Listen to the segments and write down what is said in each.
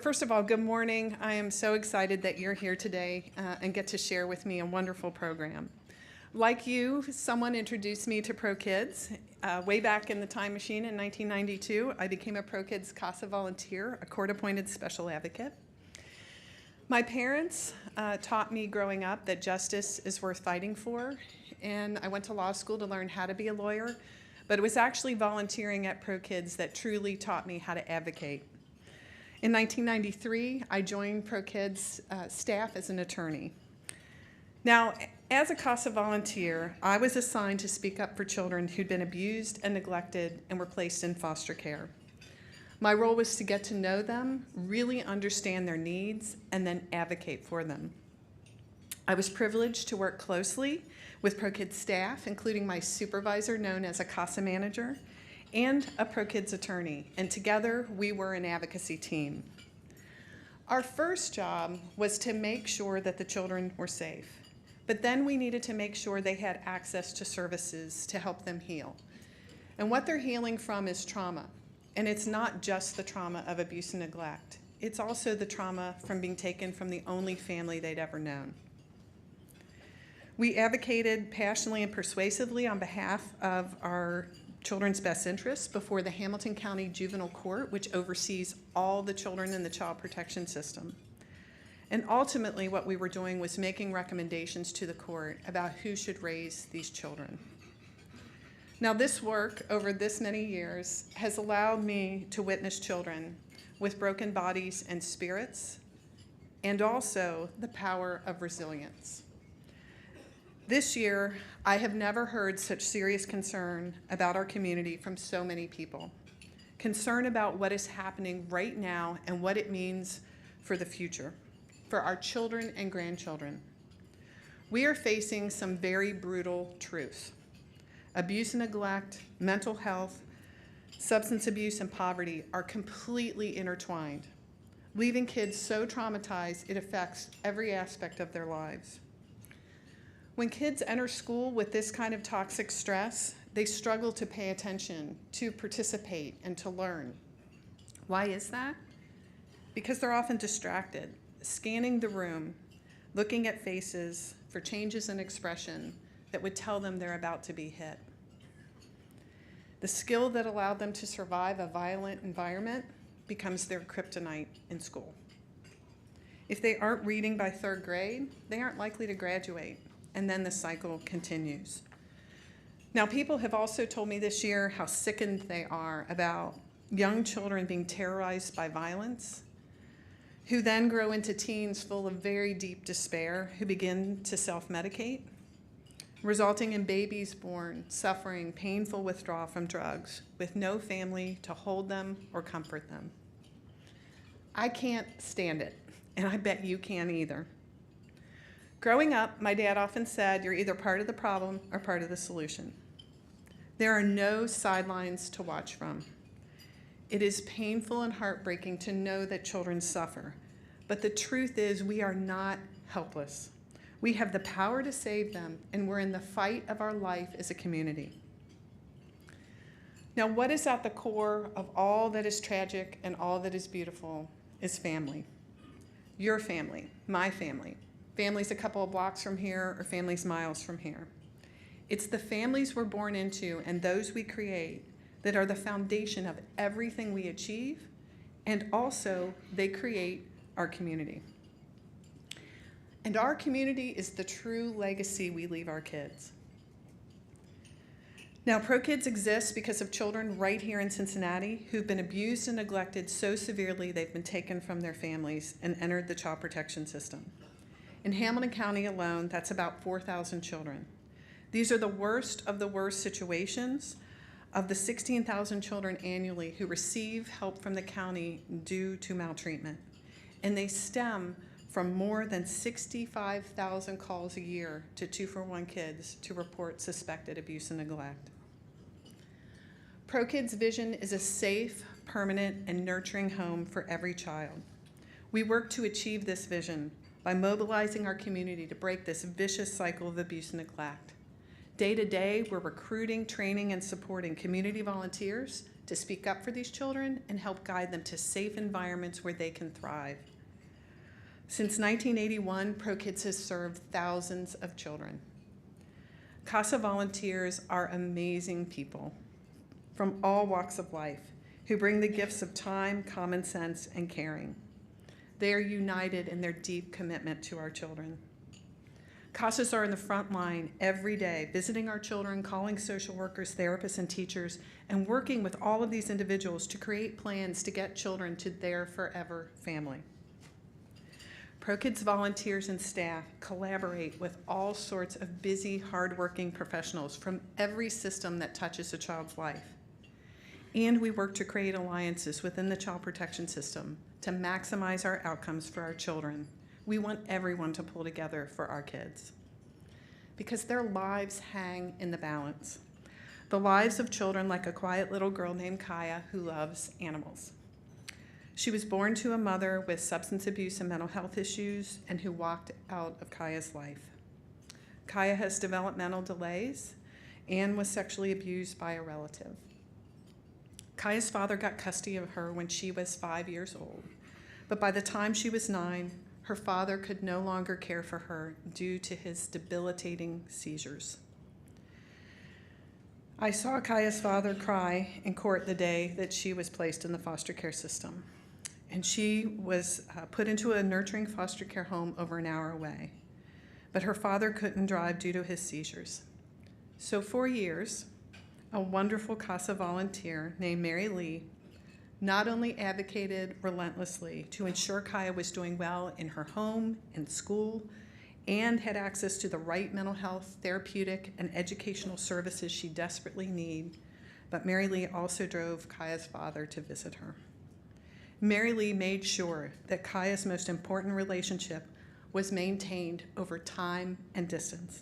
first of all, good morning. I am so excited that you're here today and get to share with me a wonderful program. Like you, someone introduced me to ProKids. Way back in the time machine in 1992, I became a ProKids CASA volunteer, a court-appointed special advocate. My parents taught me growing up that justice is worth fighting for, and I went to law school to learn how to be a lawyer, but it was actually volunteering at ProKids that truly taught me how to advocate. In 1993, I joined ProKids staff as an attorney. Now, as a CASA volunteer, I was assigned to speak up for children who'd been abused and neglected and were placed in foster care. My role was to get to know them, really understand their needs, and then advocate for them. I was privileged to work closely with ProKids staff, including my supervisor, known as a CASA manager, and a ProKids attorney, and together we were an advocacy team. Our first job was to make sure that the children were safe, but then we needed to make sure they had access to services to help them heal. And what they're healing from is trauma, and it's not just the trauma of abuse and neglect. It's also the trauma from being taken from the only family they'd ever known. We advocated passionately and persuasively on behalf of our children's best interests before the Hamilton County Juvenile Court, which oversees all the children in the child protection system. And ultimately, what we were doing was making recommendations to the court about who should raise these children. Now, this work over this many years has allowed me to witness children with broken bodies and spirits, and also the power of resilience. This year, I have never heard such serious concern about our community from so many people. Concern about what is happening right now and what it means for the future, for our children and grandchildren. We are facing some very brutal truths. Abuse and neglect, mental health, substance abuse, and poverty are completely intertwined, leaving kids so traumatized it affects every aspect of their lives. When kids enter school with this kind of toxic stress, they struggle to pay attention, to participate, and to learn. Why is that? Because they're often distracted, scanning the room, looking at faces for changes in expression that would tell them they're about to be hit. The skill that allowed them to survive a violent environment becomes their kryptonite in school. If they aren't reading by 3rd grade, they aren't likely to graduate. And then the cycle continues. Now, people have also told me this year how sickened they are about young children being terrorized by violence, who then grow into teens full of very deep despair, who begin to self-medicate, resulting in babies born suffering painful withdrawal from drugs with no family to hold them or comfort them. I can't stand it, and I bet you can't either. Growing up, my dad often said, you're either part of the problem or part of the solution. There are no sidelines to watch from. It is painful and heartbreaking to know that children suffer, but the truth is we are not helpless. We have the power to save them, and we're in the fight of our life as a community. Now, what is at the core of all that is tragic and all that is beautiful is family. Your family, my family. Families a couple of blocks from here or families miles from here. It's the families we're born into and those we create that are the foundation of everything we achieve, and also they create our community. And our community is the true legacy we leave our kids. Now, ProKids exists because of children right here in Cincinnati who've been abused and neglected so severely they've been taken from their families and entered the child protection system. In Hamilton County alone, that's about 4,000 children. These are the worst of the worst situations of the 16,000 children annually who receive help from the county due to maltreatment. And they stem from more than 65,000 calls a year to 241 Kids to report suspected abuse and neglect. ProKids' vision is a safe, permanent, and nurturing home for every child. We work to achieve this vision by mobilizing our community to break this vicious cycle of abuse and neglect, Day to day, we're recruiting, training, and supporting community volunteers to speak up for these children and help guide them to safe environments where they can thrive. Since 1981, ProKids has served thousands of children. CASA volunteers are amazing people from all walks of life who bring the gifts of time, common sense, and caring. They are united in their deep commitment to our children. CASAs are in the front line every day, visiting our children, calling social workers, therapists, and teachers, and working with all of these individuals to create plans to get children to their forever family. ProKids volunteers and staff collaborate with all sorts of busy, hardworking professionals from every system that touches a child's life. And we work to create alliances within the child protection system to maximize our outcomes for our children. We want everyone to pull together for our kids because their lives hang in the balance. The lives of children like a quiet little girl named Kaya who loves animals. She was born to a mother with substance abuse and mental health issues and who walked out of Kaya's life. Kaya has developmental delays and was sexually abused by a relative. Kaya's father got custody of her when she was 5 years old, but by the time she was 9, her father could no longer care for her due to his debilitating seizures. I saw Kaya's father cry in court the day that she was placed in the foster care system, and she was put into a nurturing foster care home over an hour away, but her father couldn't drive due to his seizures. So for years, a wonderful CASA volunteer named Mary Lee not only advocated relentlessly to ensure Kaya was doing well in her home and school and had access to the right mental health, therapeutic, and educational services she desperately needed, but Mary Lee also drove Kaya's father to visit her. Mary Lee made sure that Kaya's most important relationship was maintained over time and distance.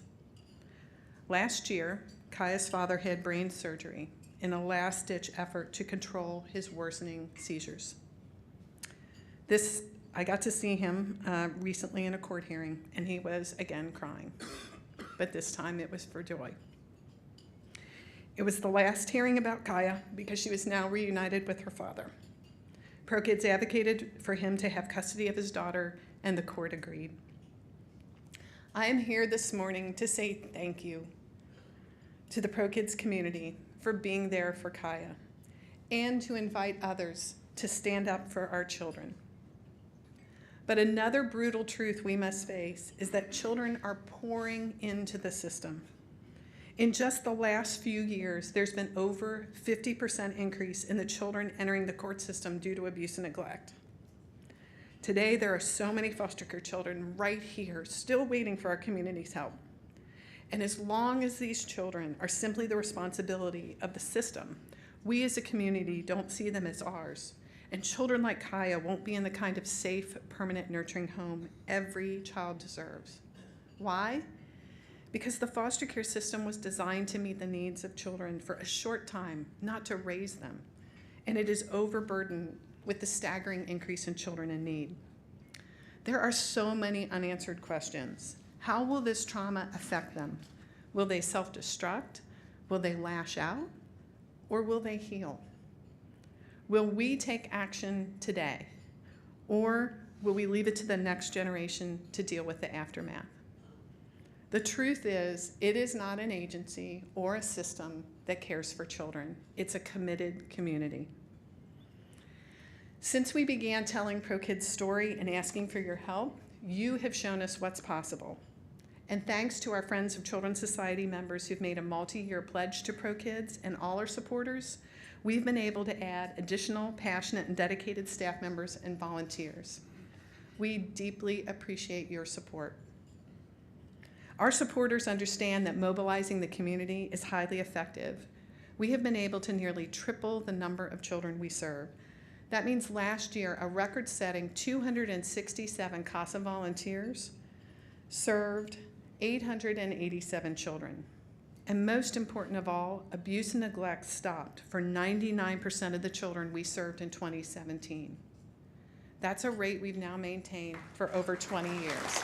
Last year, Kaya's father had brain surgery in a last-ditch effort to control his worsening seizures. I got to see him recently in a court hearing, and he was again crying, but this time it was for joy. It was the last hearing about Kaya because she was now reunited with her father. ProKids advocated for him to have custody of his daughter, and the court agreed. I am here this morning to say thank you to the ProKids community for being there for Kaya, and to invite others to stand up for our children. But another brutal truth we must face is that children are pouring into the system. In just the last few years, there's been over 50% increase in the children entering the court system due to abuse and neglect. Today, there are so many foster care children right here still waiting for our community's help. And as long as these children are simply the responsibility of the system, we as a community don't see them as ours. And children like Kaya won't be in the kind of safe, permanent nurturing home every child deserves. Why? Because the foster care system was designed to meet the needs of children for a short time, not to raise them. And it is overburdened with the staggering increase in children in need. There are so many unanswered questions. How will this trauma affect them? Will they self-destruct? Will they lash out? Or will they heal? Will we take action today? Or will we leave it to the next generation to deal with the aftermath? The truth is, it is not an agency or a system that cares for children. It's a committed community. Since we began telling ProKids' story and asking for your help, you have shown us what's possible. And thanks to our Friends of Children's Society members who've made a multi-year pledge to ProKids and all our supporters, we've been able to add additional passionate and dedicated staff members and volunteers. We deeply appreciate your support. Our supporters understand that mobilizing the community is highly effective. We have been able to nearly triple the number of children we serve. That means last year, a record-setting 267 CASA volunteers served 887 children. And most important of all, abuse and neglect stopped for 99% of the children we served in 2017. That's a rate we've now maintained for over 20 years.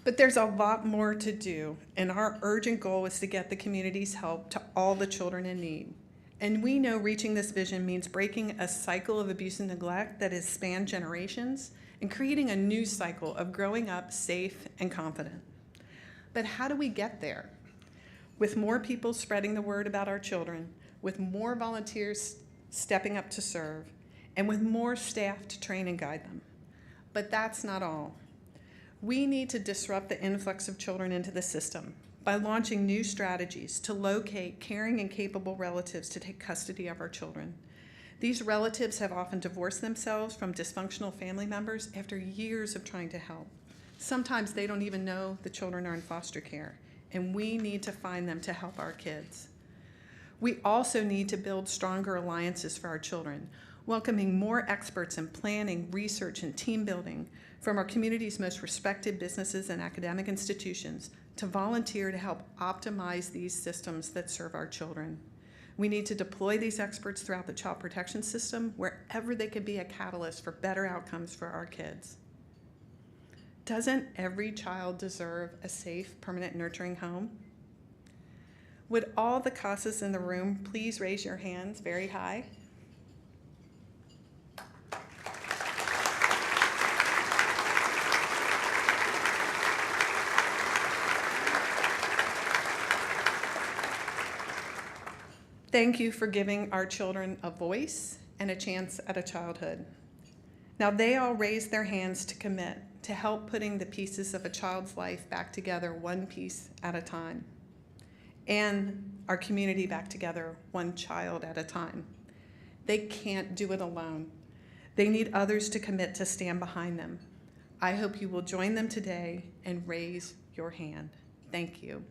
But there's a lot more to do, and our urgent goal is to get the community's help to all the children in need. And we know reaching this vision means breaking a cycle of abuse and neglect that has spanned generations and creating a new cycle of growing up safe and confident. But how do we get there? With more people spreading the word about our children, with more volunteers stepping up to serve, and with more staff to train and guide them. But that's not all. We need to disrupt the influx of children into the system by launching new strategies to locate caring and capable relatives to take custody of our children. These relatives have often divorced themselves from dysfunctional family members after years of trying to help. Sometimes they don't even know the children are in foster care, and we need to find them to help our kids. We also need to build stronger alliances for our children, welcoming more experts in planning, research, and team building from our community's most respected businesses and academic institutions to volunteer to help optimize these systems that serve our children. We need to deploy these experts throughout the child protection system wherever they could be a catalyst for better outcomes for our kids. Doesn't every child deserve a safe, permanent, nurturing home? Would all the CASAs in the room please raise your hands very high? Thank you for giving our children a voice and a chance at a childhood. Now they all raised their hands to commit to help putting the pieces of a child's life back together one piece at a time, and our community back together one child at a time. They can't do it alone. They need others to commit to stand behind them. I hope you will join them today and raise your hand. Thank you.